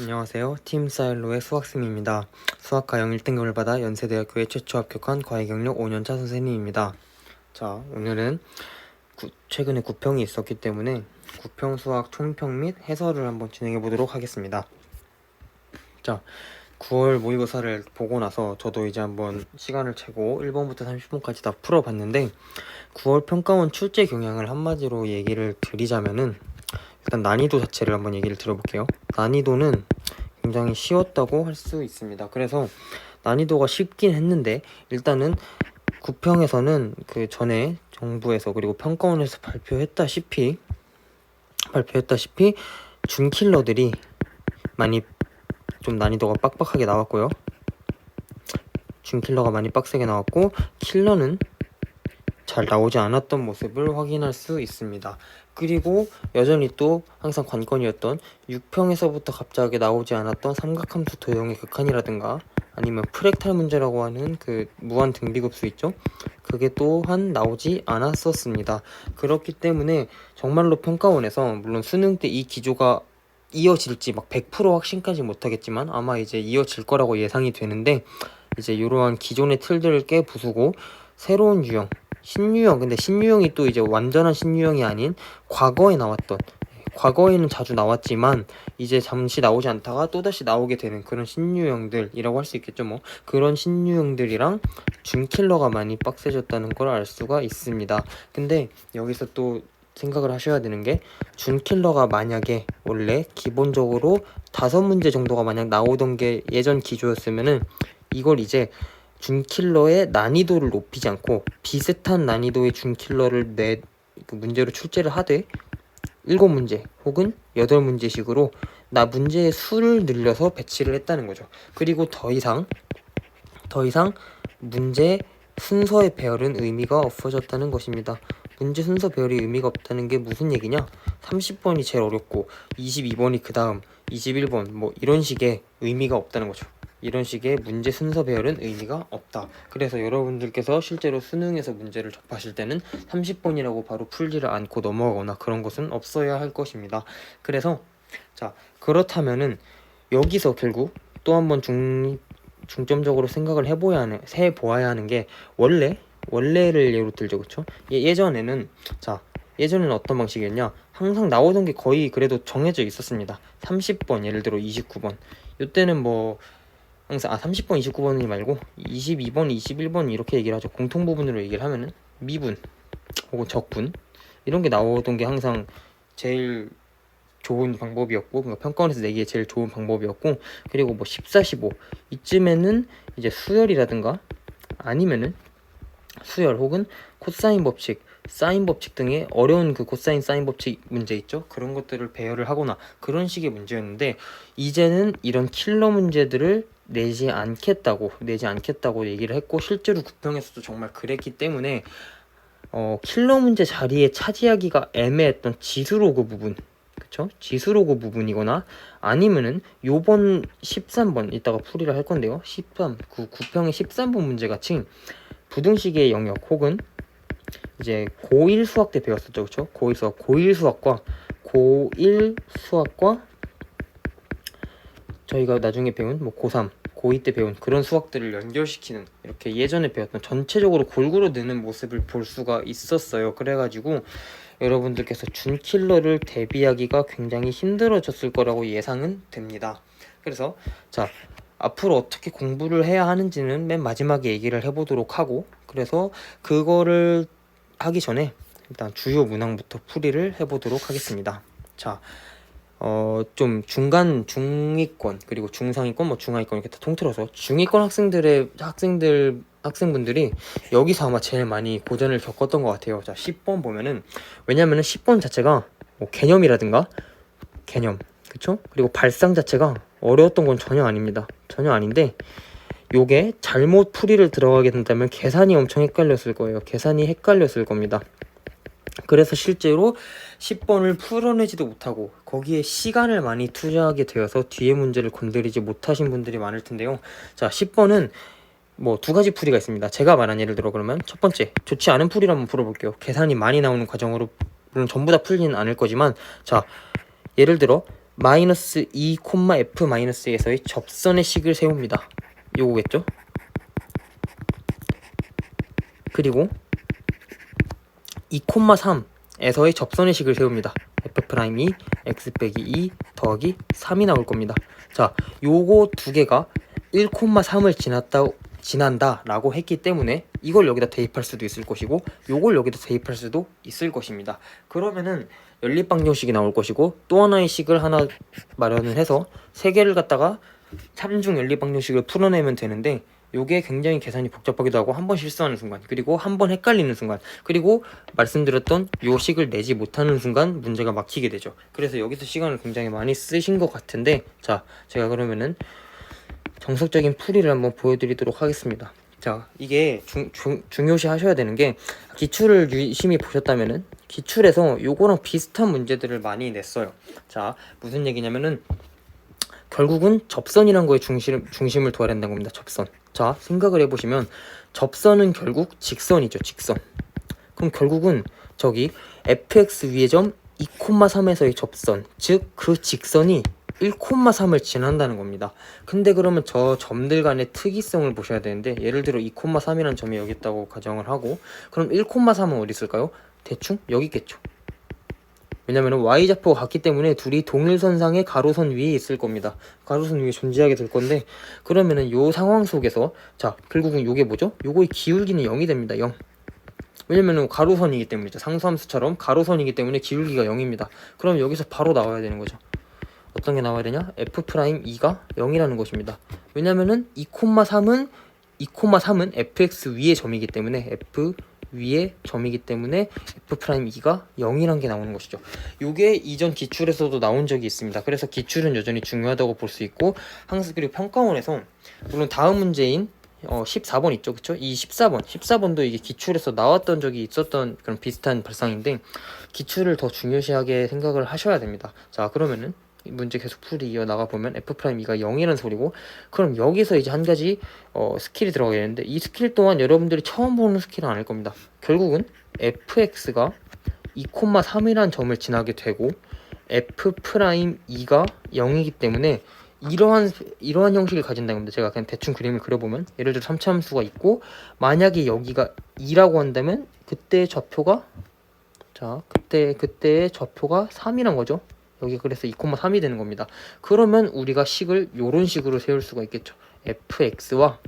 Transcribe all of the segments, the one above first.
안녕하세요. 팀 사일로의 수학쌤입니다. 수학과형 1등급을 받아 연세대학교에 최초 합격한 과외 경력 5년차 선생님입니다. 자, 오늘은 최근에 구평이 있었기 때문에 구평 수학 총평 및 해설을 한번 진행해 보도록 하겠습니다. 자, 9월 모의고사를 보고 나서 저도 이제 한번 시간을 재고 1번부터 30번까지 다 풀어봤는데 9월 평가원 출제 경향을 한마디로 얘기를 드리자면은 일단 난이도 자체를 한번 얘기를 들어볼게요. 난이도는 굉장히 쉬웠다고 할 수 있습니다. 그래서 난이도가 쉽긴 했는데 일단은 구평에서는 그 전에 정부에서 그리고 평가원에서 발표했다시피 준킬러들이 많이 좀 난이도가 빡빡하게 나왔고요. 준킬러가 많이 빡세게 나왔고 킬러는 잘 나오지 않았던 모습을 확인할 수 있습니다. 그리고 여전히 또 항상 관건이었던 6평에서부터 갑자기 나오지 않았던 삼각함수 도형의 극한이라든가 아니면 프랙탈 문제라고 하는 그 무한 등비급수 있죠? 그게 또한 나오지 않았었습니다. 그렇기 때문에 정말로 평가원에서 물론 수능 때 이 기조가 이어질지 막 100% 확신까지 못하겠지만 아마 이제 이어질 거라고 예상이 되는데 이제 이러한 기존의 틀들을 깨부수고 새로운 유형 신유형, 근데 신유형이 또 이제 완전한 신유형이 아닌 과거에는 자주 나왔지만 이제 잠시 나오지 않다가 또다시 나오게 되는 그런 신유형들이라고 할 수 있겠죠. 뭐 그런 신유형들이랑 준킬러가 많이 빡세졌다는 걸 알 수가 있습니다. 근데 여기서 또 생각을 하셔야 되는 게 준킬러가 만약에 원래 기본적으로 5문제 정도가 만약 나오던 게 예전 기조였으면은 이걸 이제 준킬러의 난이도를 높이지 않고 비슷한 난이도의 준킬러를 그 문제로 출제를 하되 7문제 혹은 8문제씩으로 문제의 수를 늘려서 배치를 했다는 거죠. 그리고 더 이상 문제 순서의 배열은 의미가 없어졌다는 것입니다. 문제 순서 배열이 의미가 없다는 게 무슨 얘기냐? 30번이 제일 어렵고 22번이 그 다음 21번 뭐 이런 식의 의미가 없다는 거죠. 이런 식의 문제 순서 배열은 의미가 없다. 그래서 여러분들께서 실제로 수능에서 문제를 접하실 때는 30번이라고 바로 풀지를 않고 넘어가거나 그런 것은 없어야 할 것입니다. 그래서 자, 그렇다면은 여기서 결국 또 한번 중점적으로 생각을 해보아야 하는 게 원래를 예로 들죠. 그쵸? 예전에는 어떤 방식이었냐? 항상 나오던 게 거의 그래도 정해져 있었습니다. 30번 예를 들어 29번 이때는 뭐 항상 30번 29번이 말고 22번 21번 이렇게 얘기를 하죠. 공통 부분으로 얘기를 하면은 미분 혹은 적분 이런 게 나오던 게 항상 제일 좋은 방법이었고 그러니까 평가원에서 내기에 제일 좋은 방법이었고 그리고 뭐 14, 15 이쯤에는 이제 수열이라든가 아니면은 수열 혹은 코사인 법칙, 사인 법칙 등의 어려운 그 코사인, 사인 법칙 문제 있죠? 그런 것들을 배열을 하거나 그런 식의 문제였는데 이제는 이런 킬러 문제들을 내지 않겠다고 얘기를 했고 실제로 구평에서도 정말 그랬기 때문에 킬러 문제 자리에 차지하기가 애매했던 지수로그 부분 그쵸? 지수로그 부분이거나 아니면은 요번 13번 이따가 풀이를 할 건데요. 9평의 13번 문제 같이 부등식의 영역 혹은 이제 고1 수학 때 배웠었죠. 그쵸? 고1 수학과 저희가 나중에 배운 뭐 고3, 고2 때 배운 그런 수학들을 연결시키는 이렇게 예전에 배웠던 전체적으로 골고루 느는 모습을 볼 수가 있었어요. 그래가지고 여러분들께서 준킬러를 대비하기가 굉장히 힘들어졌을 거라고 예상은 됩니다. 그래서 자, 앞으로 어떻게 공부를 해야 하는지는 맨 마지막에 얘기를 해보도록 하고 그래서 그거를 하기 전에 일단 주요 문항부터 풀이를 해보도록 하겠습니다. 자, 좀 중위권 그리고 중상위권 뭐 중하위권 이렇게 다 통틀어서 중위권 학생분들이 여기서 아마 제일 많이 고전을 겪었던 것 같아요. 자, 10번 보면은 왜냐면은 10번 자체가 뭐 개념 그쵸? 그리고 발상 자체가 어려웠던 건 전혀 아닌데 요게 잘못 풀이를 들어가게 된다면 계산이 엄청 헷갈렸을 겁니다. 그래서 실제로 10번을 풀어내지도 못하고 거기에 시간을 많이 투자하게 되어서 뒤에 문제를 건드리지 못하신 분들이 많을 텐데요. 자, 10번은 뭐 2가지 풀이가 있습니다. 제가 말한 예를 들어 그러면 첫 번째 좋지 않은 풀이를 한번 풀어볼게요. 계산이 많이 나오는 과정으로 물론 전부 다 풀지는 않을 거지만 자, 예를 들어 마이너스 2, f 마이너스에서의 접선의 식을 세웁니다. 요거겠죠? 그리고 2, 3에서의 접선의 식을 세웁니다. f'2 x 빼기 2 더하기 3이 나올 겁니다. 자, 요거 두 개가 1, 3을 지난다 라고 했기 때문에 이걸 여기다 대입할 수도 있을 것이고 요걸 여기다 대입할 수도 있을 것입니다. 그러면은 연립방정식이 나올 것이고 또 하나의 식을 하나 마련을 해서 세 개를 갖다가 3중 연립방정식을 풀어내면 되는데 요게 굉장히 계산이 복잡하기도 하고 한 번 실수하는 순간 그리고 한 번 헷갈리는 순간 그리고 말씀드렸던 요 식을 내지 못하는 순간 문제가 막히게 되죠. 그래서 여기서 시간을 굉장히 많이 쓰신 것 같은데 자, 제가 그러면은 정석적인 풀이를 한번 보여드리도록 하겠습니다. 자, 이게 중요시 하셔야 되는 게 기출을 유심히 보셨다면은 기출에서 요거랑 비슷한 문제들을 많이 냈어요. 자, 무슨 얘기냐면은 결국은 접선이란 거에 중심을 둬야 된다는 겁니다. 접선. 자, 생각을 해보시면 접선은 결국 직선이죠. 직선. 그럼 결국은 저기 fx 위의 점 2,3에서의 접선, 즉 그 직선이 1,3을 지난다는 겁니다. 근데 그러면 저 점들 간의 특이성을 보셔야 되는데 예를 들어 2,3이라는 점이 여기 있다고 가정을 하고 그럼 1,3은 어디 있을까요? 대충 여기 있겠죠. 왜냐면 y좌표가 같기 때문에 둘이 동일선상의 가로선 위에 있을 겁니다. 가로선 위에 존재하게 될 건데 그러면은 요 상황 속에서 자, 결국은 요게 뭐죠? 요거의 기울기는 0이 됩니다. 0. 왜냐면 가로선이기 때문이죠. 상수함수처럼 가로선이기 때문에 기울기가 0입니다. 그럼 여기서 바로 나와야 되는 거죠. 어떤 게 나와야 되냐? f'2가 0이라는 것입니다. 왜냐면은 2,3은 fx 위의 점이기 때문에 f 위의 점이기 때문에 f'2가 0이란 게 나오는 것이죠. 요게 이전 기출에서도 나온 적이 있습니다. 그래서 기출은 여전히 중요하다고 볼 수 있고 항상 그리고 평가원에서 물론 다음 문제인 14번 있죠, 그쵸? 이 14번도 이게 기출에서 나왔던 적이 있었던 그런 비슷한 발상인데 기출을 더 중요시하게 생각을 하셔야 됩니다. 자, 그러면은 이 문제 계속 풀이 이어나가 보면 f'2가 0이라는 소리고 그럼 여기서 이제 한 가지 스킬이 들어가겠는데 이 스킬 또한 여러분들이 처음 보는 스킬은 아닐 겁니다. 결국은 fx가 2,3이라는 점을 지나게 되고 f'2가 0이기 때문에 이러한 형식을 가진다는 겁니다. 제가 그냥 대충 그림을 그려보면 예를 들어 3차 함수가 있고 만약에 여기가 2라고 한다면 그때 좌표가 자 그때의 좌표가 3이란 거죠. 여기 그래서 2,3이 되는 겁니다. 그러면 우리가 식을 요런 식으로 세울 수가 있겠죠. fx와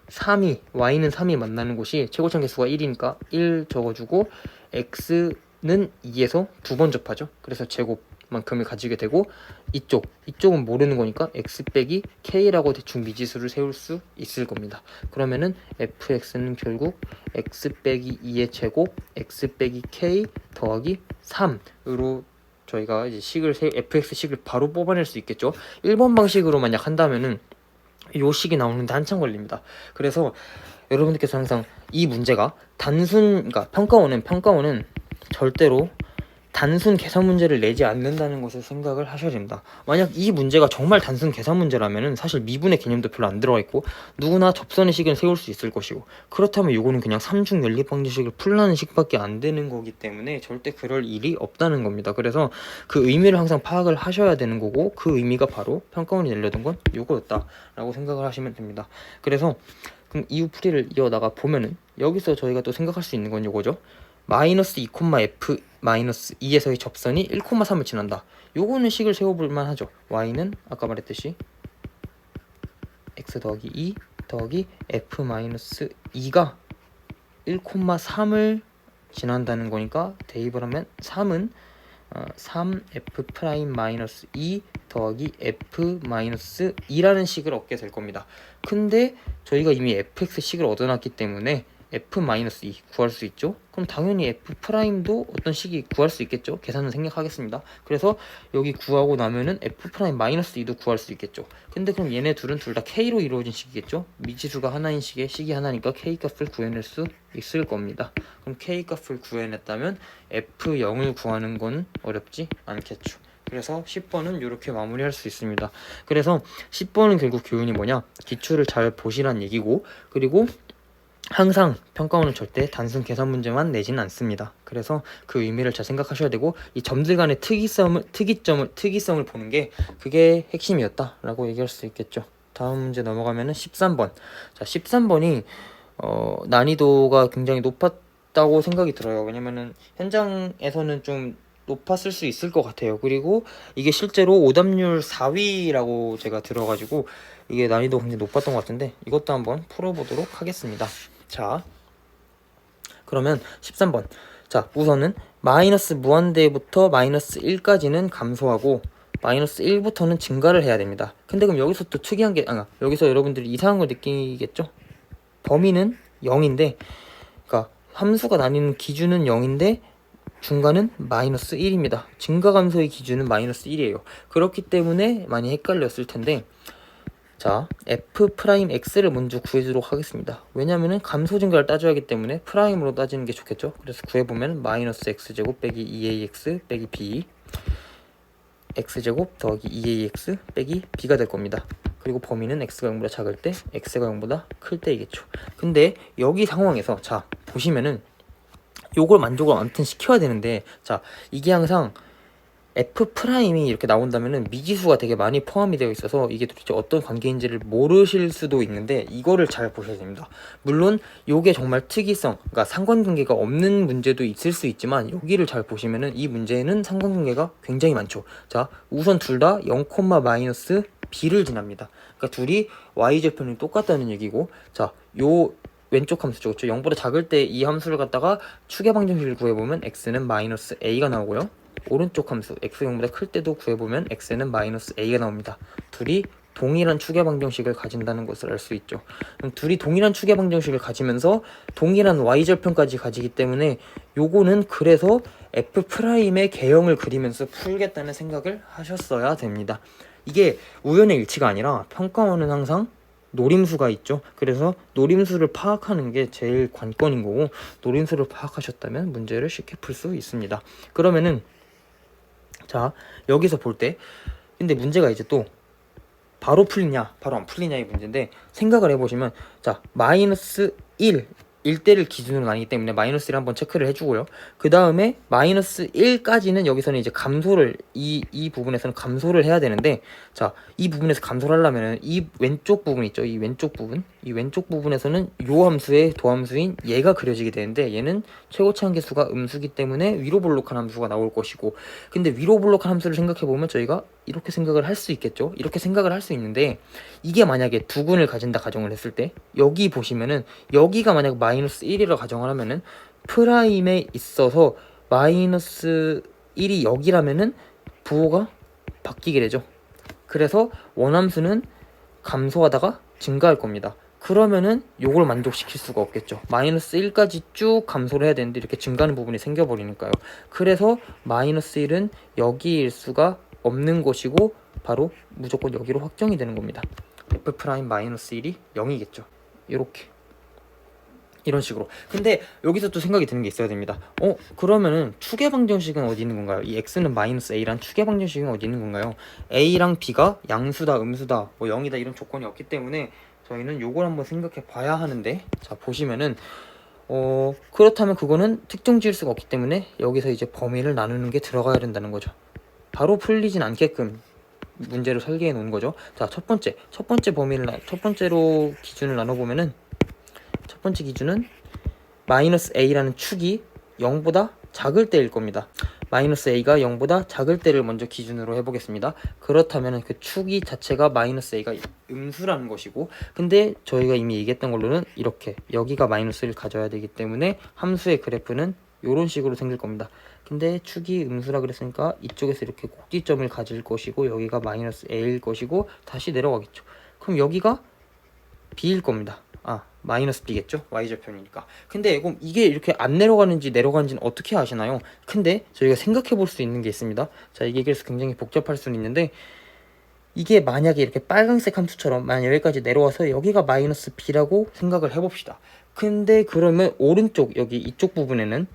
3이 y는 3이 만나는 곳이 최고점 개수가 1이니까 1 적어주고 x는 2에서 두 번 접하죠. 그래서 제곱만큼을 가지게 되고 이쪽은 모르는 거니까 x 빼기 k라고 대충 미지수를 세울 수 있을 겁니다. 그러면은 fx는 결국 x 빼기 2의 제곱 x 빼기 k 더하기 3으로 저희가 이제 fx 식을 바로 뽑아낼 수 있겠죠. 1번 방식으로 만약 한다면은 요 식이 나오는데 한참 걸립니다. 그래서 여러분들께서 항상 이 문제가 그러니까 평가원은 절대로 단순 계산 문제를 내지 않는다는 것을 생각을 하셔야 됩니다. 만약 이 문제가 정말 단순 계산 문제라면은 사실 미분의 개념도 별로 안 들어가 있고 누구나 접선의 식은 세울 수 있을 것이고 그렇다면 요거는 그냥 3중 연립방정식을 풀라는 식밖에 안 되는 거기 때문에 절대 그럴 일이 없다는 겁니다. 그래서 그 의미를 항상 파악을 하셔야 되는 거고 그 의미가 바로 평가원이 내려둔 건 요거였다 라고 생각을 하시면 됩니다. 그래서 그럼 이후 풀이를 이어나가 보면은 여기서 저희가 또 생각할 수 있는 건 요거죠. 마이너스 2, f 마이너스 2에서의 접선이 1,3을 지난다. 요거는 식을 세워볼만 하죠. y는 아까 말했듯이 x 더하기 2 더하기 f 마이너스 2가 1,3을 지난다는 거니까 대입을 하면 3은 3f 프라임 마이너스 2 더하기 f 마이너스 2라는 식을 얻게 될 겁니다. 근데 저희가 이미 fx 식을 얻어놨기 때문에 f-2 구할 수 있죠. 그럼 당연히 f''도 어떤 식이 구할 수 있겠죠. 계산은 생략하겠습니다. 그래서 여기 구하고 나면은 f'-2도 구할 수 있겠죠. 근데 그럼 얘네 둘은 둘 다 k로 이루어진 식이겠죠. 미지수가 하나인 식에 식이 하나니까 k 값을 구해낼 수 있을 겁니다. 그럼 k 값을 구해냈다면 f0을 구하는 건 어렵지 않겠죠. 그래서 10번은 이렇게 마무리할 수 있습니다. 그래서 10번은 결국 교훈이 뭐냐? 기출을 잘 보시란 얘기고 그리고 항상 평가원은 절대 단순 계산 문제만 내지는 않습니다. 그래서 그 의미를 잘 생각하셔야 되고, 이 점들 간의 특이성을 보는 게 그게 핵심이었다라고 얘기할 수 있겠죠. 다음 문제 넘어가면은 13번. 자, 13번이 난이도가 굉장히 높았다고 생각이 들어요. 왜냐면은 현장에서는 좀 높았을 수 있을 것 같아요. 그리고 이게 실제로 오답률 4위라고 제가 들어가지고 이게 난이도 굉장히 높았던 것 같은데, 이것도 한번 풀어보도록 하겠습니다. 자, 그러면 13번. 자, 우선은 마이너스 무한대부터 마이너스 1까지는 감소하고 마이너스 1부터는 증가를 해야 됩니다. 근데 그럼 여기서 또 특이한 게, 여기서 여러분들이 이상한 걸 느끼겠죠? 범위는 0인데, 그러니까 함수가 나뉘는 기준은 0인데 중간은 마이너스 1입니다. 증가 감소의 기준은 마이너스 1이에요. 그렇기 때문에 많이 헷갈렸을 텐데, 자, f'x를 먼저 구해주도록 하겠습니다. 왜냐면은 감소 증가를 따져야 하기 때문에 프라임으로 따지는 게 좋겠죠. 그래서 구해보면 마이너스 x제곱 빼기 2ax 빼기 b, x제곱 더하기 2ax 빼기 b가 될 겁니다. 그리고 범위는 x가 0보다 작을 때, x가 0보다 클 때이겠죠. 근데 여기 상황에서 자, 보시면은 요걸 만족을 아무튼 시켜야 되는데, 자, 이게 항상 F'이 이렇게 나온다면은 미지수가 되게 많이 포함이 되어 있어서 이게 도대체 어떤 관계인지를 모르실 수도 있는데, 이거를 잘 보셔야 됩니다. 물론 요게 정말 특이성, 그러니까 상관관계가 없는 문제도 있을 수 있지만, 여기를 잘 보시면은 이 문제는 상관관계가 굉장히 많죠. 자, 우선 둘 다 0, 마이너스 b를 지납니다. 그러니까 둘이 y절편이 똑같다는 얘기고, 자, 요 왼쪽 함수죠. 그렇죠? 0보다 작을 때 이 함수를 갖다가 축의 방정식을 구해보면 x는 마이너스 a가 나오고요. 오른쪽 함수 x 0보다 클 때도 구해보면 x는 마이너스 a가 나옵니다. 둘이 동일한 축의 방정식을 가진다는 것을 알 수 있죠. 그럼 둘이 동일한 축의 방정식을 가지면서 동일한 y절편까지 가지기 때문에 요거는 그래서 f'의 개형을 그리면서 풀겠다는 생각을 하셨어야 됩니다. 이게 우연의 일치가 아니라 평가원은 항상 노림수가 있죠. 그래서 노림수를 파악하는 게 제일 관건인 거고, 노림수를 파악하셨다면 문제를 쉽게 풀 수 있습니다. 그러면은 자, 여기서 볼 때 근데 문제가 이제 또 바로 풀리냐 바로 안 풀리냐의 문제인데, 생각을 해보시면, 자, 마이너스 1대를 기준으로 나뉘기 때문에 마이너스 1 한번 체크를 해주고요. 그 다음에 마이너스 1까지는 여기서는 이제 감소를, 이 부분에서는 감소를 해야 되는데, 자, 이 부분에서 감소를 하려면 이 왼쪽 부분 있죠. 이 왼쪽 부분에서는 요 함수의 도함수인 얘가 그려지게 되는데, 얘는 최고치 한계수가 음수기 때문에 위로 볼록한 함수가 나올 것이고, 근데 위로 볼록한 함수를 생각해보면 저희가 이렇게 생각을 할 수 있겠죠. 이렇게 생각을 할 수 있는데, 이게 만약에 두 근을 가진다 가정을 했을 때, 여기 보시면은 여기가 만약 마이너스 1이라고 가정을 하면은 프라임에 있어서 마이너스 1이 여기라면은 부호가 바뀌게 되죠. 그래서 원함수는 감소하다가 증가할 겁니다. 그러면은 요걸 만족시킬 수가 없겠죠. 마이너스 1까지 쭉 감소를 해야 되는데 이렇게 증가하는 부분이 생겨버리니까요. 그래서 마이너스 1은 여기일 수가 없는 것이고 바로 무조건 여기로 확정이 되는 겁니다. f' 마이너스 1이 0이겠죠. 이런 식으로. 근데 여기서 또 생각이 드는 게 있어야 됩니다. 그러면은 축의 방정식은 어디 있는 건가요? 이 x는 마이너스 a란 축의 방정식은 어디 있는 건가요? a랑 b가 양수다, 음수다, 뭐 0이다 이런 조건이 없기 때문에 저희는 요걸 한번 생각해 봐야 하는데, 자, 보시면은 그렇다면 그거는 특정 지을 수가 없기 때문에 여기서 이제 범위를 나누는 게 들어가야 된다는 거죠. 바로 풀리진 않게끔 문제를 설계해 놓은 거죠. 자, 첫 번째로 기준을 나눠보면은, 첫 번째 기준은 마이너스 a라는 축이 0보다 작을 때일 겁니다. 마이너스 a가 0보다 작을 때를 먼저 기준으로 해보겠습니다. 그렇다면 그 축이 자체가 마이너스 a가 음수라는 것이고, 근데 저희가 이미 얘기했던 걸로는 이렇게 여기가 마이너스를 가져야 되기 때문에 함수의 그래프는 이런 식으로 생길 겁니다. 근데 축이 음수라 그랬으니까 이쪽에서 이렇게 꼭지점을 가질 것이고, 여기가 마이너스 a일 것이고, 다시 내려가겠죠. 그럼 여기가 b일 겁니다. 마이너스 b겠죠? y절편이니까. 근데 그럼 이게 이렇게 안 내려가는지 내려가는지는 어떻게 아시나요? 근데 저희가 생각해 볼 수 있는 게 있습니다. 자, 이게 그래서 굉장히 복잡할 수는 있는데, 이게 만약에 이렇게 빨간색 함수처럼 만약 여기까지 내려와서 여기가 마이너스 b라고 생각을 해봅시다. 근데 그러면 오른쪽 여기 이쪽 부분에는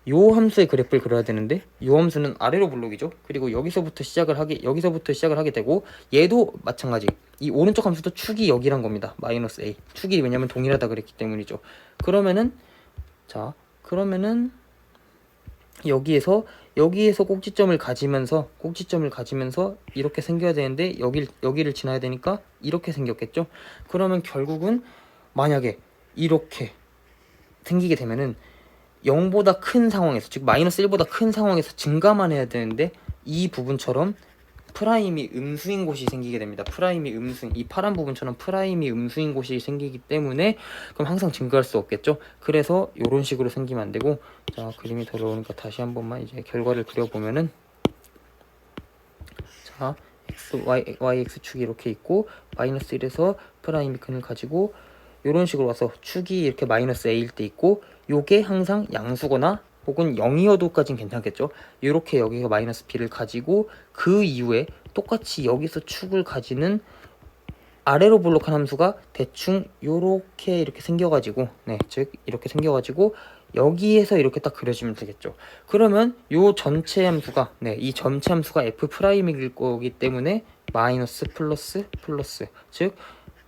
요 함수의 그래프를 그려야 되는데 요 함수는 아래로 블록이죠. 그리고 여기서부터 시작을 하게 되고 얘도 마찬가지. 이 오른쪽 함수도 축이 여기란 겁니다. 마이너스 a. 축이 왜냐면 동일하다 그랬기 때문이죠. 그러면은 여기에서 꼭지점을 가지면서 이렇게 생겨야 되는데 여기를 지나야 되니까 이렇게 생겼겠죠. 그러면 결국은 만약에 이렇게 생기게 되면은 0보다 큰 상황에서, 즉 마이너스 1보다 큰 상황에서 증가만 해야 되는데 이 부분처럼 프라임이 음수인 곳이 생기게 됩니다. 이 파란 부분처럼 프라임이 음수인 곳이 생기기 때문에 그럼 항상 증가할 수 없겠죠. 그래서 이런 식으로 생기면 안 되고, 자, 그림이 더러우니까 다시 한 번만 이제 결과를 그려보면은, 자, yx축이 이렇게 있고 마이너스 1에서 프라임이 근을 가지고 이런 식으로 와서 축이 이렇게 마이너스 a일 때 있고, 요게 항상 양수거나 혹은 0이어도까지는 괜찮겠죠. 이렇게 여기가 마이너스 b를 가지고 그 이후에 똑같이 여기서 축을 가지는 아래로 블록한 함수가 대충 이렇게 생겨가지고, 즉 이렇게 생겨가지고 여기에서 이렇게 딱 그려지면 되겠죠. 그러면 요 전체 함수가, 이 전체 함수가 f'일 거기 때문에 마이너스 플러스, 즉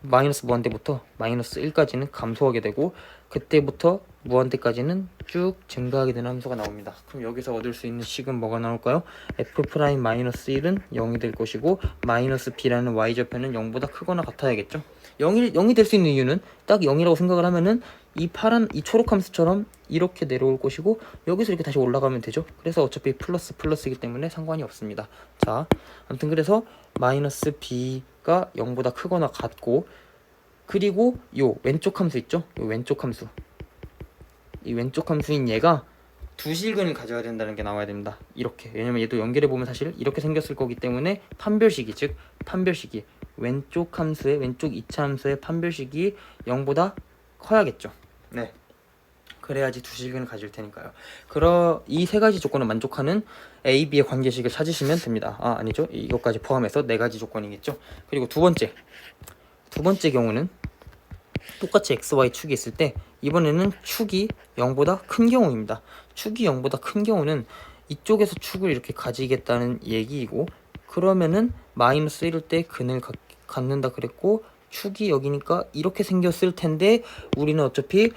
마이너스 무한대부터 마이너스 1까지는 감소하게 되고, 그때부터 무한대까지는 쭉 증가하게 되는 함수가 나옵니다. 그럼 여기서 얻을 수 있는 식은 뭐가 나올까요? f'-1은 0이 될 것이고 마이너스 b라는 y좌표는 0보다 크거나 같아야겠죠. 0이 될 수 있는 이유는 딱 0이라고 생각을 하면은 이 초록 함수처럼 이렇게 내려올 것이고 여기서 이렇게 다시 올라가면 되죠. 그래서 어차피 플러스이기 때문에 상관이 없습니다. 자, 아무튼 그래서 마이너스 b가 0보다 크거나 같고, 그리고 요 왼쪽 함수 있죠? 요 왼쪽 함수, 이 왼쪽 함수인 얘가 두 실근을 가져야 된다는 게 나와야 됩니다. 이렇게. 왜냐면 얘도 연결해 보면 사실 이렇게 생겼을 거기 때문에 판별식이, 즉 판별식이 왼쪽 2차 함수의 판별식이 0보다 커야겠죠. 네. 그래야지 두 실근을 가질 테니까요. 이 세 가지 조건을 만족하는 A, B의 관계식을 찾으시면 됩니다. 아니죠. 이것까지 포함해서 네 가지 조건이겠죠. 그리고 두 번째 경우는 똑같이 XY 축이 있을 때 이번에는 축이 0보다 큰 경우입니다. 축이 0보다 큰 경우는 이쪽에서 축을 이렇게 가지겠다는 얘기이고, 그러면은 마이너스 1일 때 근을 갖는다 그랬고 축이 여기니까 이렇게 생겼을 텐데 우리는 어차피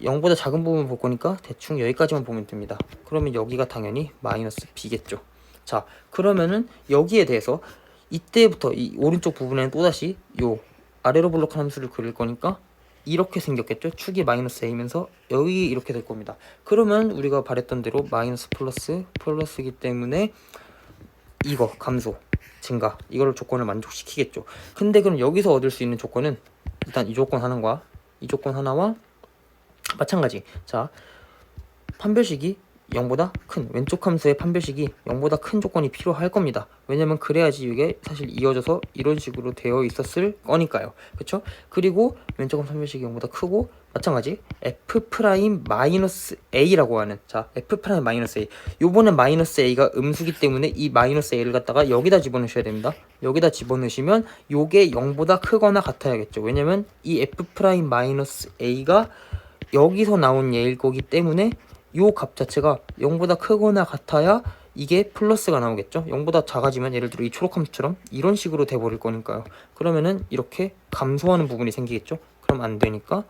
0보다 작은 부분 볼 거니까 대충 여기까지만 보면 됩니다. 그러면 여기가 당연히 마이너스 b겠죠. 자, 그러면은 여기에 대해서 이때부터 이 오른쪽 부분에는 또다시 요 아래로 블록한 함수를 그릴 거니까 이렇게 생겼겠죠. 축이 마이너스 a면서 여기 이렇게 될 겁니다. 그러면 우리가 바랬던 대로 마이너스 플러스이기 때문에 이거 감소, 증가, 이거를 조건을 만족시키겠죠. 근데 그럼 여기서 얻을 수 있는 조건은 일단 이 조건 하나와 마찬가지. 자, 판별식이 0보다 큰, 왼쪽 함수의 판별식이 0보다 큰 조건이 필요할 겁니다. 왜냐면 그래야지 이게 사실 이어져서 이런 식으로 되어 있었을 거니까요. 그쵸? 그리고 왼쪽 함수 판별식이 0보다 크고 마찬가지 f'-a라고 하는, 자, f'-a, 요번엔 마이너스 a가 음수기 때문에 이 마이너스 a를 갖다가 여기다 집어넣으셔야 됩니다. 여기다 집어넣으시면 요게 0보다 크거나 같아야겠죠. 왜냐면 이 f'-a가 여기서 나온 얘일 거기 때문에 요 값 자체가 0보다 크거나 같아야 이게 플러스가 나오겠죠. 0보다 작아지면 예를 들어 이 초록 함수처럼 이런 식으로 돼버릴 거니까요. 그러면은 이렇게 감소하는 부분이 생기겠죠. 그럼 안 되니까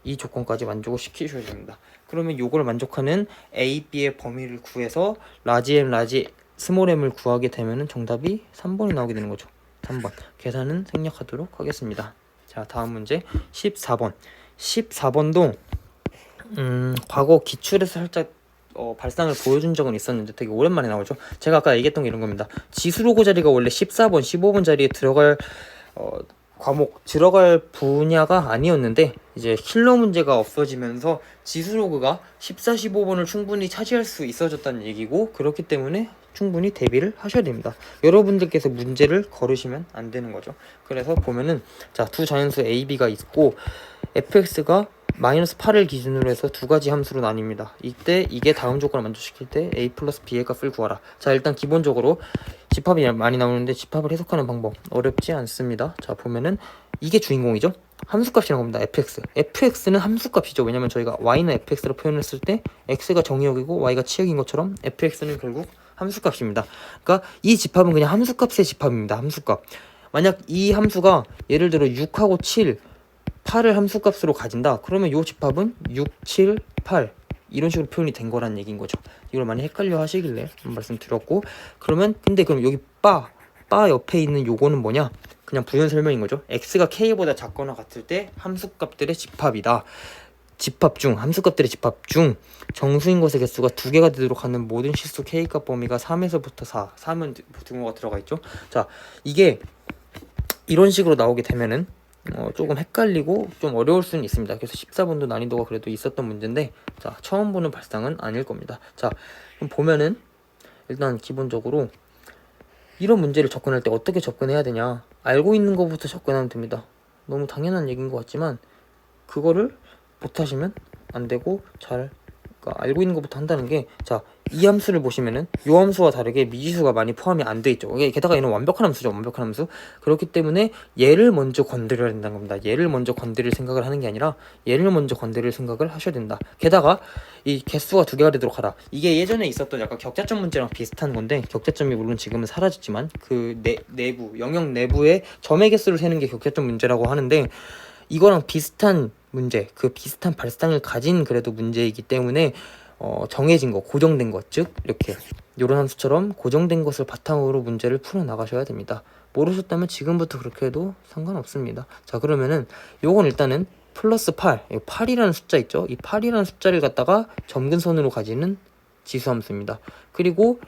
이 조건까지 만족을 시키셔야 됩니다. 그러면 요걸 만족하는 A, B의 범위를 구해서 라지 M, 라지 스몰 m을 구하게 되면은 정답이 3번이 나오게 되는 거죠. 3번. 계산은 생략하도록 하겠습니다. 자, 다음 문제 14번. 14번도 과거 기출에서 살짝 발상을 보여준 적은 있었는데 되게 오랜만에 나오죠. 제가 아까 얘기했던 게 이런 겁니다. 지수로고 자리가 원래 14번, 15번 자리에 들어갈 분야가 아니었는데 이제 킬러 문제가 없어지면서 지수로그가 14, 15번을 충분히 차지할 수 있어졌다는 얘기고, 그렇기 때문에 충분히 대비를 하셔야 됩니다. 여러분들께서 문제를 걸으시면 안 되는 거죠. 그래서 보면은, 자, 두 자연수 A, B가 있고 fx가 마이너스 8을 기준으로 해서 두 가지 함수로 나뉩니다. 이때 이게 다음 조건을 만족시킬 때 a 플러스 b의 값을 구하라. 자, 일단 기본적으로 집합이 많이 나오는데 집합을 해석하는 방법 어렵지 않습니다. 자, 보면은 이게 주인공이죠. 함수값이란 겁니다. fx는 함수값이죠. 왜냐면 저희가 y는 fx로 표현했을 때 x가 정의역이고 y가 치역인 것처럼 fx는 결국 함수값입니다. 그러니까 이 집합은 그냥 함수값의 집합입니다. 함수값. 만약 이 함수가 예를 들어 6하고 7, 8을 함수값으로 가진다. 그러면 이 집합은 6, 7, 8 이런 식으로 표현이 된 거란 얘기인 거죠. 이걸 많이 헷갈려 하시길래 말씀드렸고, 그럼 여기 바 옆에 있는 요거는 뭐냐? 그냥 부연 설명인 거죠. x가 k보다 작거나 같을 때 함수값들의 집합이다. 함수값들의 집합 중 정수인 것의 개수가 2개가 되도록 하는 모든 실수 k값 범위가 3에서부터 4은 등호가 들어가 있죠. 자, 이게 이런 식으로 나오게 되면은 조금 헷갈리고 좀 어려울 수는 있습니다. 그래서 14번도 난이도가 그래도 있었던 문제인데, 자, 처음 보는 발상은 아닐 겁니다. 자, 그럼 보면은 일단 기본적으로 이런 문제를 접근할 때 어떻게 접근해야 되냐, 알고 있는 것부터 접근하면 됩니다. 너무 당연한 얘기인 것 같지만 그거를 못하시면 안 되고, 그러니까 알고 있는 것부터 한다는 게, 자, 이 함수를 보시면은 이 함수와 다르게 미지수가 많이 포함이 안 돼 있죠. 게다가 얘는 완벽한 함수죠. 완벽한 함수. 그렇기 때문에 얘를 먼저 건드려야 된다는 겁니다. 얘를 먼저 건드릴 생각을 하는 게 아니라 얘를 먼저 건드릴 생각을 하셔야 된다. 게다가 이 개수가 2개가 되도록 하라. 이게 예전에 있었던 약간 격자점 문제랑 비슷한 건데, 격자점이 물론 지금은 사라졌지만 그 내부 영역 내부의 점의 개수를 세는 게 격자점 문제라고 하는데, 이거랑 비슷한 문제, 그 비슷한 발상을 가진 그래도 문제이기 때문에 정해진 거, 고정된 것, 즉 이렇게 요런 함수처럼 고정된 것을 바탕으로 문제를 풀어 나가셔야 됩니다. 모르셨다면 지금부터 그렇게 해도 상관없습니다. 자, 그러면은 요건 일단은 플러스 8, 8이라는 숫자 있죠? 이 8이라는 숫자를 갖다가 점근선으로 가지는 지수함수입니다. 그리고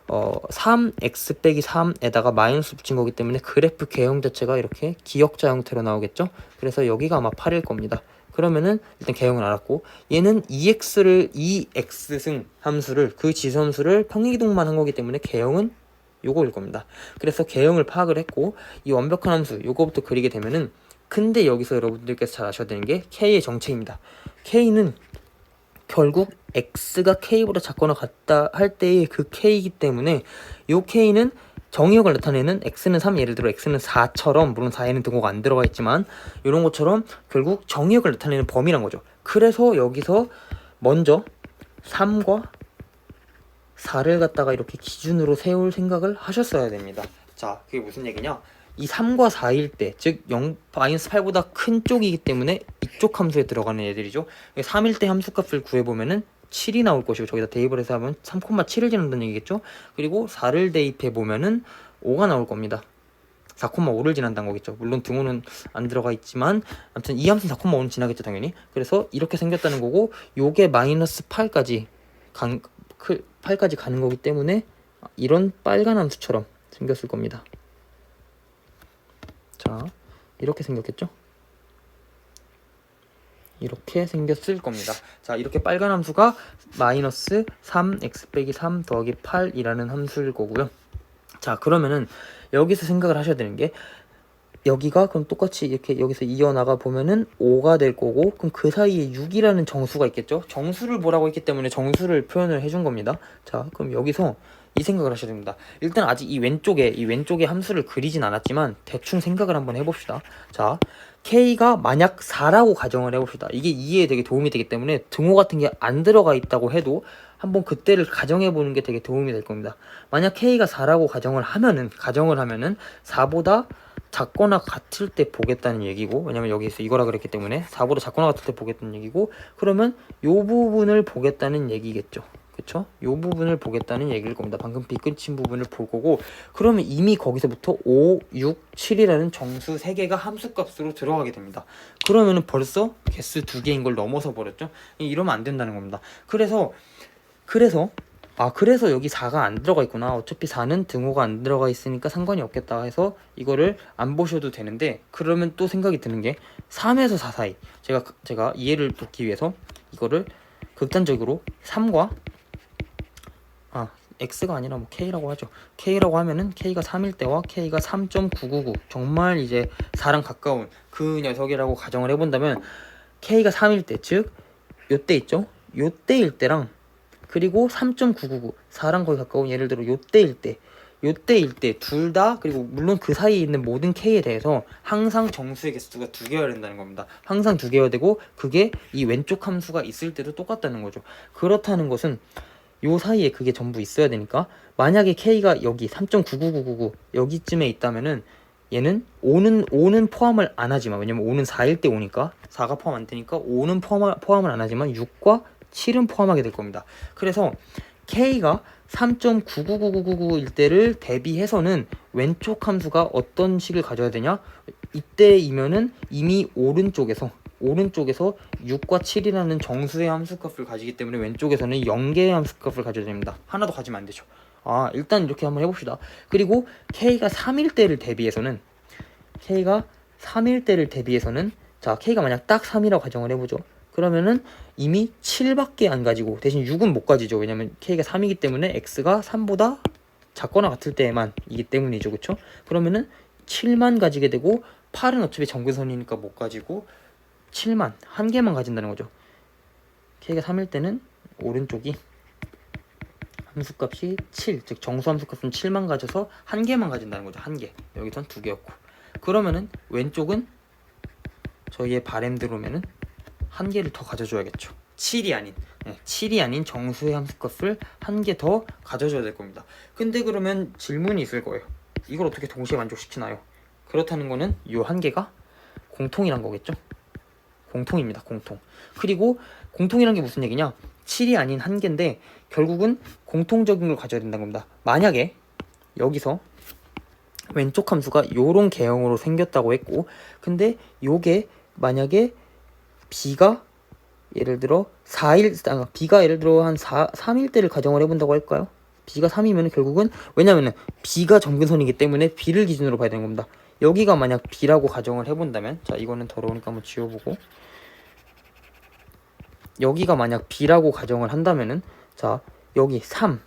3x 빼기 3에다가 마이너스 붙인 거기 때문에 그래프 개형 자체가 이렇게 기역자 형태로 나오겠죠? 그래서 여기가 아마 8일 겁니다. 그러면은 일단 개형을 알았고, 얘는 2x승 함수를, 그 지수함수를 평행이동만 한 거기 때문에 개형은 요거일 겁니다. 그래서 개형을 파악을 했고, 이 완벽한 함수 요거부터 그리게 되면은, 근데 여기서 여러분들께서 잘 아셔야 되는 게 k의 정체입니다. k는 결국 x가 k보다 작거나 같다 할 때의 그 k이기 때문에, 요 k는 정의역을 나타내는 x는 3, 예를 들어 x는 4처럼, 물론 4에는 등호가 안 들어가 있지만 이런 것처럼 결국 정의역을 나타내는 범위란 거죠. 그래서 여기서 먼저 3과 4를 갖다가 이렇게 기준으로 세울 생각을 하셨어야 됩니다. 자, 그게 무슨 얘기냐? 이 3과 4일 때, 즉 -8보다 큰 쪽이기 때문에 이쪽 함수에 들어가는 애들이죠. 3일 때 함수값을 구해보면은 7이 나올 것이고, 저기다 대입을 해서 하면 3,7을 지난다는 얘기겠죠. 그리고 4를 대입해 보면은 5가 나올 겁니다. 4,5를 지난다는 거겠죠. 물론 등호는 안 들어가 있지만 아무튼 이 함수는 4,5는 지나겠죠, 당연히. 그래서 이렇게 생겼다는 거고, 요게 -8까지 가는 거기 때문에 이런 빨간 함수처럼 생겼을 겁니다. 자, 이렇게 생겼겠죠? 이렇게 생겼을 겁니다. 자, 이렇게 빨간 함수가 마이너스 3x 빼기 3 더하기 8이라는 함수일 거고요. 자, 그러면은 여기서 생각을 하셔야 되는 게, 여기가 그럼 똑같이 이렇게 여기서 이어나가 보면은 5가 될 거고, 그럼 그 사이에 6이라는 정수가 있겠죠? 정수를 보라고 했기 때문에 정수를 표현을 해준 겁니다. 자, 그럼 여기서 이 생각을 하셔야 됩니다. 일단 아직 이 왼쪽에 함수를 그리진 않았지만 대충 생각을 한번 해봅시다. 자, k가 만약 4라고 가정을 해봅시다. 이게 이해에 되게 도움이 되기 때문에 등호 같은 게 안 들어가 있다고 해도 한번 그때를 가정해보는 게 되게 도움이 될 겁니다. 만약 k가 4라고 가정을 하면은 4보다 작거나 같을 때 보겠다는 얘기고, 왜냐면 여기서 이거라 그랬기 때문에 4보다 작거나 같을 때 보겠다는 얘기고, 그러면 요 부분을 보겠다는 얘기겠죠. 그쵸? 요 부분을 보겠다는 얘기일 겁니다. 방금 빗끝인 부분을 볼 거고, 그러면 이미 거기서부터 5, 6, 7이라는 정수 3개가 함수값으로 들어가게 됩니다. 그러면은 벌써 개수 2개인 걸 넘어서 버렸죠? 이러면 안 된다는 겁니다. 그래서 여기 4가 안 들어가 있구나. 어차피 4는 등호가 안 들어가 있으니까 상관이 없겠다 해서 이거를 안 보셔도 되는데, 그러면 또 생각이 드는 게 3에서 4 사이, 제가 이해를 돕기 위해서 이거를 극단적으로 3과 x가 아니라 뭐 k라고 하죠. k라고 하면은 k가 3일 때와 k가 3.999, 정말 이제 4랑 가까운 그 녀석이라고 가정을 해본다면, k가 3일 때, 즉 요때 있죠? 요때일 때랑 그리고 3.999, 4랑 거의 가까운 예를 들어 요때일 때, 요때일 때 둘 다, 그리고 물론 그 사이에 있는 모든 K에 대해서 항상 정수의 개수가 2개여야 된다는 겁니다. 항상 2개여야 되고 그게 이 왼쪽 함수가 있을 때도 똑같다는 거죠. 그렇다는 것은 요 사이에 그게 전부 있어야 되니까, 만약에 K가 여기 3.99999 여기쯤에 있다면은 얘는 5는 포함을 안 하지만, 왜냐면 5는 4일 때 5니까 4가 포함 안 되니까 5는 포함을 안 하지만 6과 7은 포함하게 될 겁니다. 그래서 K가 3.99999일 때를 대비해서는 왼쪽 함수가 어떤 식을 가져야 되냐? 이때이면은 이미 오른쪽에서 6과 7이라는 정수의 함수값을 가지기 때문에 왼쪽에서는 0개의 함수값을 가져야 됩니다. 하나도 가지면 안 되죠. 일단 이렇게 한번 해봅시다. 그리고 K가 3일 때를 대비해서는 자, K가 만약 딱 3이라고 가정을 해보죠. 그러면은 이미 7밖에 안 가지고, 대신 6은 못 가지죠. 왜냐면 K가 3이기 때문에 X가 3보다 작거나 같을 때에만 이기 때문이죠. 그쵸? 그러면은 7만 가지게 되고, 8은 어차피 정근선이니까 못 가지고 7만, 한 개만 가진다는 거죠. K가 3일 때는 오른쪽이 함수값이 7, 즉 정수 함수값은 7만 가져서 한 개만 가진다는 거죠. 한 개. 여기선 2개였고. 그러면은 왼쪽은 저희의 바램대로면은 한 개를 더 가져줘야겠죠. 7이 아닌 정수의 함수값을 한 개 더 가져줘야 될 겁니다. 근데 그러면 질문이 있을 거예요. 이걸 어떻게 동시에 만족시키나요? 그렇다는 거는 이 한 개가 공통이란 거겠죠. 공통입니다. 공통. 그리고 공통이란 게 무슨 얘기냐? 7이 아닌 한 개인데 결국은 공통적인 걸 가져야 된다는 겁니다. 만약에 여기서 왼쪽 함수가 요런 개형으로 생겼다고 했고, 근데 요게 만약에 B가 예를 들어 3일 때를 가정을 해본다고 할까요? B가 3이면 결국은, 왜냐면은 B가 정근선이기 때문에 B를 기준으로 봐야 되는 겁니다. 여기가 만약 B라고 가정을 해본다면, 자, 이거는 더러우니까 한번 지워보고, 여기가 만약 B라고 가정을 한다면은, 자, 여기 3,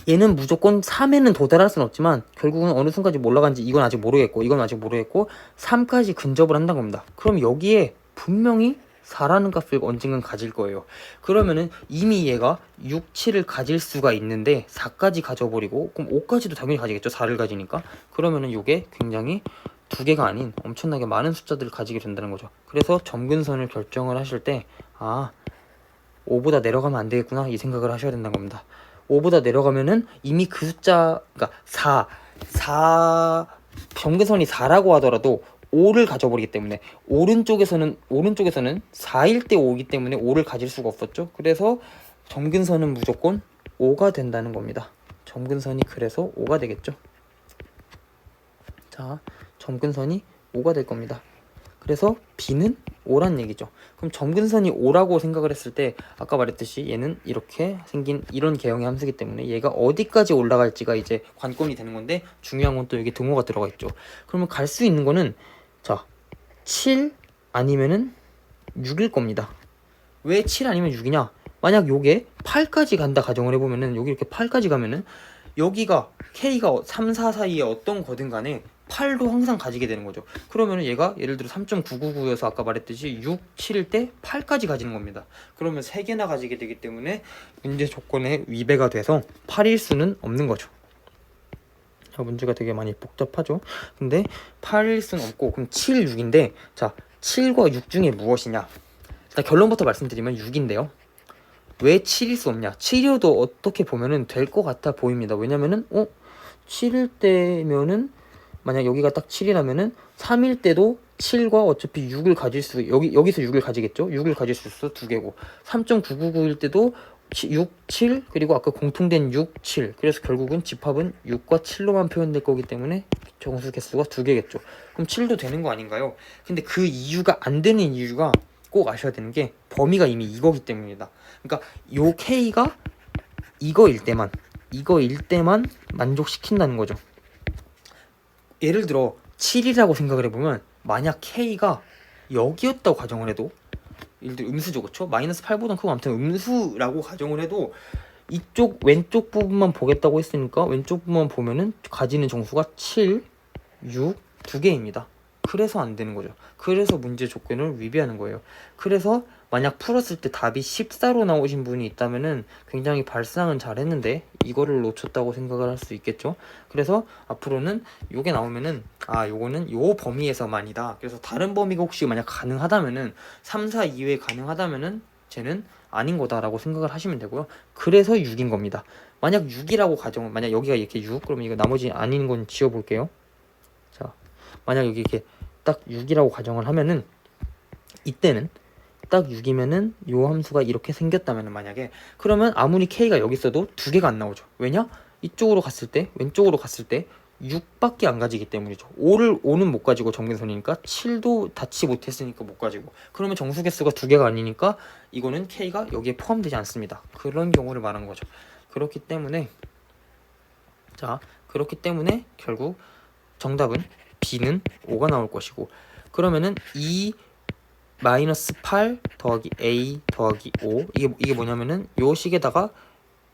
얘는 무조건 3에는 도달할 수는 없지만 결국은 어느 순간까지 올라간지 이건 아직 모르겠고 3까지 근접을 한다는 겁니다. 그럼 여기에 분명히 4라는 값을 언젠간 가질 거예요. 그러면은 이미 얘가 6, 7을 가질 수가 있는데 4까지 가져버리고, 그럼 5까지도 당연히 가지겠죠. 4를 가지니까. 그러면은 이게 굉장히 2개가 아닌 엄청나게 많은 숫자들을 가지게 된다는 거죠. 그래서 점근선을 결정을 하실 때 5보다 내려가면 안 되겠구나, 이 생각을 하셔야 된다는 겁니다. 5보다 내려가면은 이미 그 숫자, 그러니까 4 점근선이 4라고 하더라도 5를 가져버리기 때문에, 오른쪽에서는 4일 때 5이기 때문에 5를 가질 수가 없었죠. 그래서 점근선은 무조건 5가 된다는 겁니다. 점근선이 그래서 5가 되겠죠. 자, 점근선이 5가 될 겁니다. 그래서 B는 5란 얘기죠. 그럼 점근선이 5라고 생각을 했을 때 아까 말했듯이 얘는 이렇게 생긴 이런 개형의 함수이기 때문에 얘가 어디까지 올라갈지가 이제 관건이 되는 건데, 중요한 건 또 여기 등호가 들어가 있죠. 그러면 갈 수 있는 거는, 자, 7 아니면은 6일 겁니다. 왜 7 아니면 6이냐? 만약 요게 8까지 간다 가정을 해보면은, 여기 이렇게 8까지 가면은 여기가 K가 3, 4 사이에 어떤 거든 간에 8도 항상 가지게 되는 거죠. 그러면은 얘가 예를 들어 3.999여서 아까 말했듯이 6, 7일 때 8까지 가지는 겁니다. 그러면 3개나 가지게 되기 때문에 문제 조건에 위배가 돼서 8일 수는 없는 거죠. 문제가 되게 많이 복잡하죠. 근데 8일 수는 없고, 그럼 7, 6인데, 자, 7과 6 중에 무엇이냐? 일단 결론부터 말씀드리면 6인데요. 왜 7일 수 없냐? 7이어도 어떻게 보면은 될 것 같아 보입니다. 왜냐면은 7일 때면은, 만약 여기가 딱 7이라면은 3일 때도 7과 어차피 6을 가질 수, 여기서 6을 가지겠죠? 6을 가질 수 있어 2개고, 3.999일 때도 6, 7, 그리고 아까 공통된 6, 7. 그래서 결국은 집합은 6과 7로만 표현될 거기 때문에 정수 개수가 2개겠죠. 그럼 7도 되는 거 아닌가요? 근데 그 이유가 안 되는 이유가 꼭 아셔야 되는 게, 범위가 이미 이거기 때문입니다. 그러니까 요 K가 이거일 때만 만족시킨다는 거죠. 예를 들어 7이라고 생각을 해보면, 만약 K가 여기였다고 가정을 해도, 예를 들어 음수죠, 그쵸? 마이너스 8보단 크고, 아무튼 음수라고 가정을 해도 이쪽 왼쪽 부분만 보겠다고 했으니까 왼쪽 부분만 보면은 가지는 정수가 7, 6, 2개입니다. 그래서 안 되는 거죠. 그래서 문제 조건을 위배하는 거예요. 그래서 만약 풀었을 때 답이 14로 나오신 분이 있다면은 굉장히 발상은 잘했는데 이거를 놓쳤다고 생각을 할 수 있겠죠. 그래서 앞으로는 요게 나오면은 요거는 요 범위에서만이다. 그래서 다른 범위가 혹시 만약 가능하다면은 3, 4 이외에 가능하다면은 쟤는 아닌 거다라고 생각을 하시면 되고요. 그래서 6인 겁니다. 만약 6이라고 가정, 만약 여기가 이렇게 6, 그러면 이거 나머지 아닌 건 지워볼게요. 자, 만약 여기 이렇게 딱 6이라고 가정을 하면은 이때는 딱 6이면은 요 함수가 이렇게 생겼다면은 만약에 그러면 아무리 k가 여기 있어도 두 개가 안 나오죠. 왜냐? 이쪽으로 갔을 때 왼쪽으로 갔을 때 6밖에 안 가지기 때문이죠. 5는 못 가지고 정근선이니까 7도 닿지 못했으니까 못 가지고 그러면 정수개수가 두 개가 아니니까 이거는 k가 여기에 포함되지 않습니다. 그런 경우를 말하는 거죠. 그렇기 때문에 결국 정답은 B는 5가 나올 것이고 그러면은 2 마이너스 8 더하기 A 더하기 5 이게 뭐냐면은 요 식에다가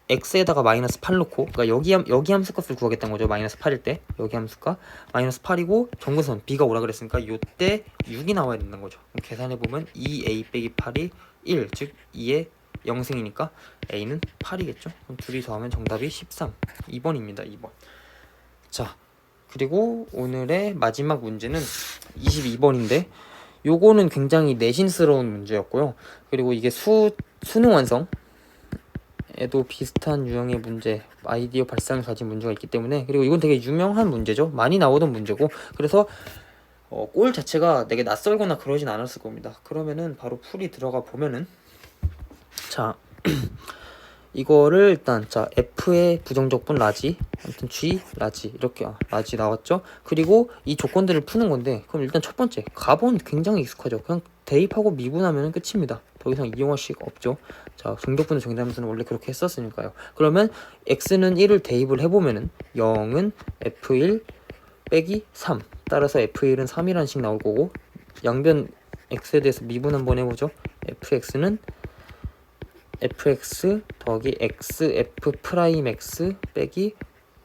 x에다가 마이너스 8 넣고 그러니까 여기 함수값을 구하겠다는 거죠. 마이너스 8일 때 여기 함수가 마이너스 8이고 정근선 B가 오라 그랬으니까 요때 6이 나와야 된다는 거죠. 그럼 계산해보면 2A 빼기 8이 1, 즉 2의 0승이니까 A는 8이겠죠. 그럼 둘이 더하면 정답이 13 2번입니다. 2번. 자, 그리고 오늘의 마지막 문제는 22번인데 요거는 굉장히 내신스러운 문제였고요. 그리고 이게 수능 완성 에도 비슷한 유형의 문제, 아이디어 발상을 가진 문제가 있기 때문에 그리고 이건 되게 유명한 문제죠. 많이 나오던 문제고 그래서 꼴 자체가 되게 낯설거나 그러진 않았을 겁니다. 그러면은 바로 풀이 들어가 보면은 자 이거를 일단 F의 부정적분 라지 아무튼 G 라지 이렇게 라지 나왔죠. 그리고 이 조건들을 푸는 건데 그럼 일단 첫 번째 값은 굉장히 익숙하죠. 그냥 대입하고 미분하면 끝입니다. 더 이상 이용할 수 없죠. 자, 정적분을 정의하면서는 원래 그렇게 했었으니까요. 그러면 x는 1을 대입을 해보면은 0은 f1 빼기 3 따라서 f1은 3이라는 식 나올 거고 양변 x에 대해서 미분 한번 해보죠. fx는 fx 더하기 xf'(x) 빼기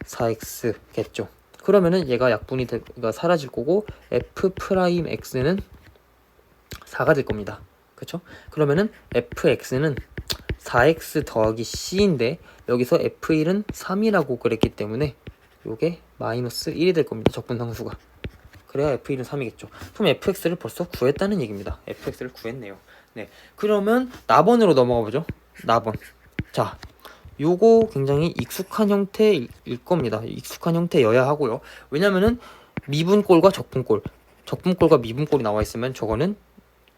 4x 겠죠. 그러면은 얘가 약분이 사라질 거고 f'x는 4가 될 겁니다. 그쵸? 그러면은 fx는 4x 더하기 c인데 여기서 f1은 3이라고 그랬기 때문에 요게 마이너스 1이 될 겁니다. 적분상수가. 그래야 f1은 3이겠죠. 그럼 fx를 벌써 구했다는 얘기입니다. fx를 구했네요. 네, 그러면 나번으로 넘어가 보죠. 나번. 자, 요거 굉장히 익숙한 형태일 겁니다. 익숙한 형태여야 하고요. 왜냐면은 미분꼴과 적분꼴과 미분꼴이 나와 있으면 저거는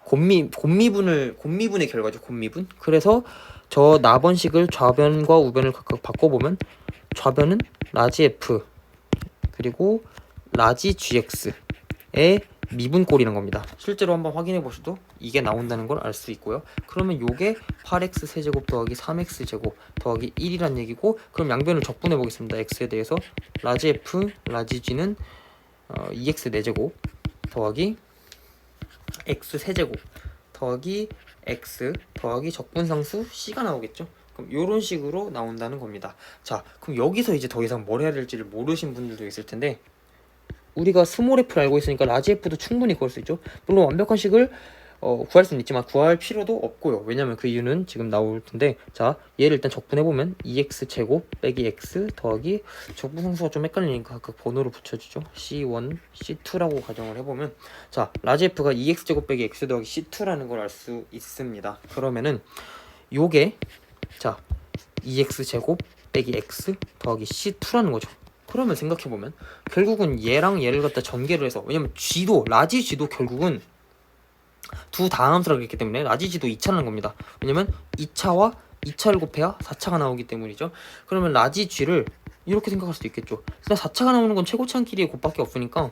곱미분의 결과죠. 곱미분. 그래서 저 나번식을 좌변과 우변을 각각 바꿔보면 좌변은 라지 f 그리고 라지 gx의 미분꼴이란 겁니다. 실제로 한번 확인해 보셔도 이게 나온다는 걸 알 수 있고요. 그러면 요게 8x 세제곱 더하기 3x 제곱 더하기 1이란 얘기고 그럼 양변을 적분해 보겠습니다. x에 대해서 라지 f 라지 g는 2x 4제곱 더하기 x 세제곱 더하기 x 더하기 적분상수 c가 나오겠죠. 그럼 이런 식으로 나온다는 겁니다. 자, 그럼 여기서 이제 더 이상 뭘 해야 될지를 모르신 분들도 있을 텐데 우리가 스몰 f를 알고 있으니까 라지 f도 충분히 구할 수 있죠. 물론 완벽한 식을 구할 수는 있지만 구할 필요도 없고요. 왜냐면 그 이유는 지금 나올 텐데 자, 얘를 일단 적분해보면 2x 제곱 빼기 x 더하기 적분상수가 좀 헷갈리니까 각각 번호를 붙여주죠. c1, c2라고 가정을 해보면 자, 라지 f가 2x 제곱 빼기 x 더하기 c2라는 걸 알 수 있습니다. 그러면은 요게 자 2x 제곱 빼기 x 더하기 c2라는 거죠. 그러면 생각해보면 결국은 얘랑 얘를 갖다 전개를 해서 왜냐면 g도 라지 g도 결국은 두 다함수라고 했기 때문에 라지 g도 2차라는 겁니다. 왜냐면 2차와 2차를 곱해야 4차가 나오기 때문이죠. 그러면 라지 g를 이렇게 생각할 수도 있겠죠. 그냥 4차가 나오는 건 최고차항끼리의 곱밖에 없으니까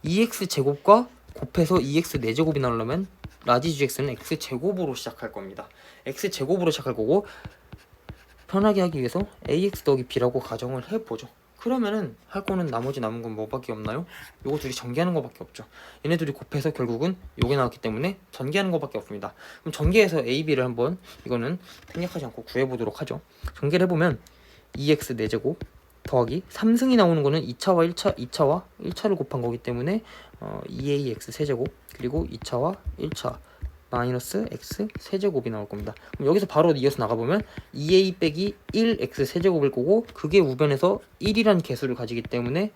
2x 제곱과 곱해서 2x 4제곱이 나오려면 라지 gx는 x 제곱으로 시작할 겁니다. x 제곱으로 시작할 거고 편하게 하기 위해서 ax 더하기 b라고 가정을 해보죠. 그러면은 할 거는 나머지 남은 건 뭐밖에 없나요? 요거 둘이 전개하는 거밖에 없죠. 얘네 둘이 곱해서 결국은 요게 나왔기 때문에 전개하는 거밖에 없습니다. 그럼 전개해서 a, b를 한번 이거는 생략하지 않고 구해보도록 하죠. 전개를 해보면 2x 4제곱 더하기 3승이 나오는 거는 2차와 1차를 곱한 거기 때문에 2ax 세제곱 그리고 2차와 1차 마이너스 x 세제곱이 나올 겁니다. 그럼 여기서 바로 이어서 나가보면 2a 빼기 1x 세제곱일 거고 그게 우변에서 1이란 개수를 가지기 때문에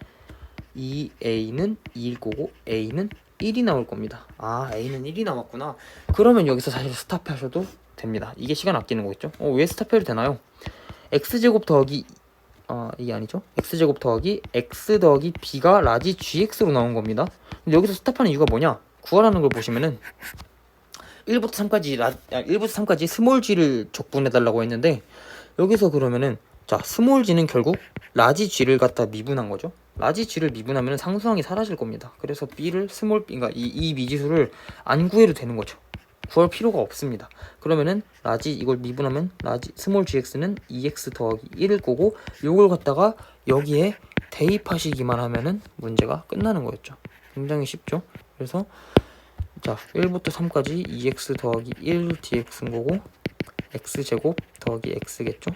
2a는 2일 거고 a는 1이 나올 겁니다. 아, a는 1이 나왔구나. 그러면 여기서 사실 스탑하셔도 됩니다. 이게 시간 아끼는 거겠죠? 왜 스탑해도 되나요? x제곱 더하기 이게 아니죠? x제곱 더하기 x 더하기 b가 라지 gx로 나온 겁니다. 근데 여기서 스탑하는 이유가 뭐냐? 구하라는 걸 보시면은 1부터 3까지 스몰 g를 적분해달라고 했는데 여기서 그러면은 자, 스몰 g는 결국 라지 g를 갖다 미분한 거죠. 라지 g를 미분하면 상수항이 사라질 겁니다. 그래서 b를 그러니까 이 미지수를 안 구해도 되는 거죠. 구할 필요가 없습니다. 그러면은 라지 이걸 미분하면 라지 스몰 gx는 2x 더하기 1일 거고 요걸 갖다가 여기에 대입하시기만 하면은 문제가 끝나는 거였죠. 굉장히 쉽죠. 그래서 자, 1부터 3까지 2x 더하기 1 dx인 거고 x제곱 더하기 x겠죠.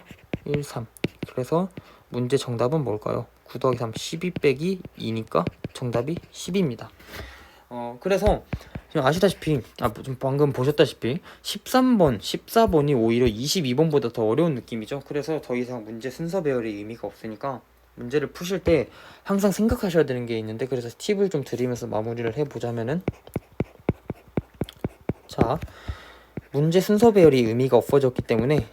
1, 3. 그래서 문제 정답은 뭘까요? 9 더하기 3 12 빼기 2니까 정답이 10입니다. 그래서 지금 아시다시피 좀 방금 보셨다시피 13번, 14번이 오히려 22번보다 더 어려운 느낌이죠. 그래서 더 이상 문제 순서 배열이 의미가 없으니까 문제를 푸실 때 항상 생각하셔야 되는 게 있는데 그래서 팁을 좀 드리면서 마무리를 해보자면은 자, 문제 순서 배열이 의미가 없어졌기 때문에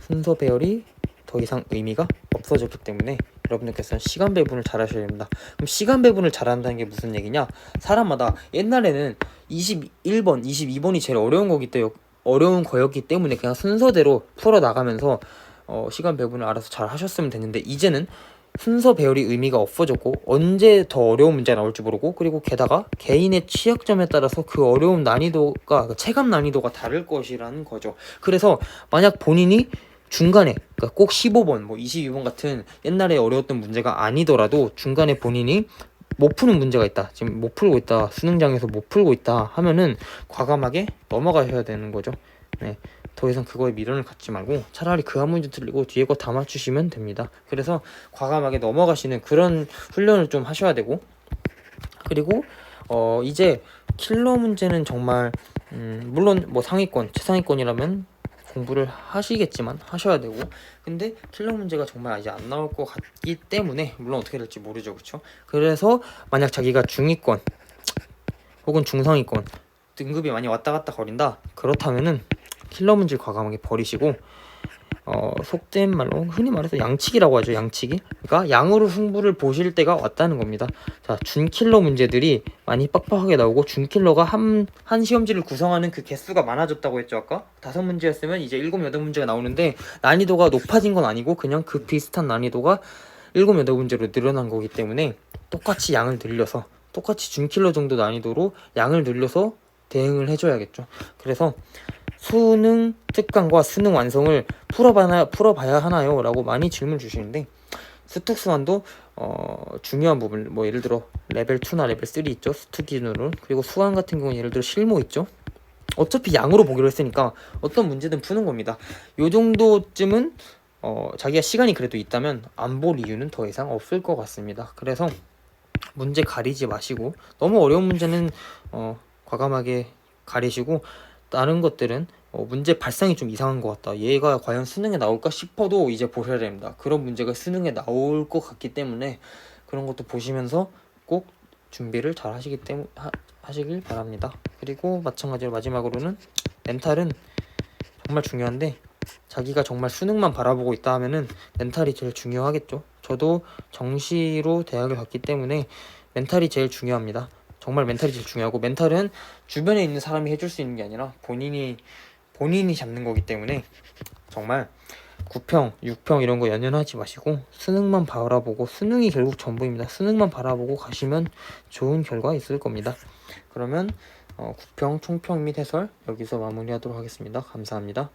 순서 배열이 더 이상 의미가 없어졌기 때문에 여러분들께서는 시간 배분을 잘 하셔야 됩니다. 그럼 시간 배분을 잘한다는 게 무슨 얘기냐? 사람마다 옛날에는 21번, 22번이 제일 어려운 거였기 때문에 그냥 순서대로 풀어 나가면서 시간 배분을 알아서 잘 하셨으면 됐는데 이제는 순서 배열이 의미가 없어졌고 언제 더 어려운 문제가 나올지 모르고 그리고 게다가 개인의 취약점에 따라서 그 어려운 난이도가 체감 난이도가 다를 것이라는 거죠. 그래서 만약 본인이 중간에 그러니까 꼭 15번 뭐 22번 같은 옛날에 어려웠던 문제가 아니더라도 중간에 본인이 못 푸는 문제가 있다, 지금 못 풀고 있다, 수능장에서 못 풀고 있다 하면은 과감하게 넘어가셔야 되는 거죠. 네, 더 이상 그거에 미련을 갖지 말고 차라리 그 한 문제 틀리고 뒤에 거 다 맞추시면 됩니다. 그래서 과감하게 넘어가시는 그런 훈련을 좀 하셔야 되고 그리고 이제 킬러 문제는 정말 물론 뭐 상위권, 최상위권이라면 공부를 하시겠지만 하셔야 되고 근데 킬러 문제가 정말 이제 안 나올 것 같기 때문에 물론 어떻게 될지 모르죠. 그쵸? 그래서 만약 자기가 중위권 혹은 중상위권 등급이 많이 왔다 갔다 거린다 그렇다면은 킬러 문제를 과감하게 버리시고 속된 말로 흔히 말해서 양치기라고 하죠. 양치기. 그러니까 양으로 승부를 보실 때가 왔다는 겁니다. 자, 준킬러 문제들이 많이 빡빡하게 나오고 준킬러가 한 시험지를 구성하는 그 개수가 많아졌다고 했죠. 아까 5문제였으면 이제 7, 8문제가 나오는데 난이도가 높아진 건 아니고 그냥 그 비슷한 난이도가 7, 8문제로 늘어난 거기 때문에 똑같이 양을 늘려서 똑같이 준킬러 정도 난이도로 양을 늘려서 대응을 해줘야겠죠. 그래서 수능 특강과 수능 완성을 풀어봐야 하나요? 라고 많이 질문 주시는데 수특수완도 중요한 부분 뭐 예를 들어 레벨 2나 레벨 3 있죠. 수특 기준으로. 그리고 수완 같은 경우는 예를 들어 실무 있죠. 어차피 양으로 보기로 했으니까 어떤 문제든 푸는 겁니다. 요 정도쯤은 자기가 시간이 그래도 있다면 안 볼 이유는 더 이상 없을 것 같습니다. 그래서 문제 가리지 마시고 너무 어려운 문제는 과감하게 가리시고 다른 것들은 문제 발상이 좀 이상한 것 같다, 얘가 과연 수능에 나올까 싶어도 이제 보셔야 됩니다. 그런 문제가 수능에 나올 것 같기 때문에 그런 것도 보시면서 꼭 준비를 잘 하시길 바랍니다. 그리고 마찬가지로 마지막으로는 멘탈은 정말 중요한데 자기가 정말 수능만 바라보고 있다 하면은 멘탈이 제일 중요하겠죠. 저도 정시로 대학을 갔기 때문에 멘탈이 제일 중요합니다. 정말 멘탈이 제일 중요하고 멘탈은 주변에 있는 사람이 해줄 수 있는 게 아니라 본인이 잡는 거기 때문에 정말 9평, 6평 이런 거 연연하지 마시고 수능만 바라보고 수능이 결국 전부입니다. 수능만 바라보고 가시면 좋은 결과 있을 겁니다. 그러면 9평 총평 및 해설 여기서 마무리하도록 하겠습니다. 감사합니다.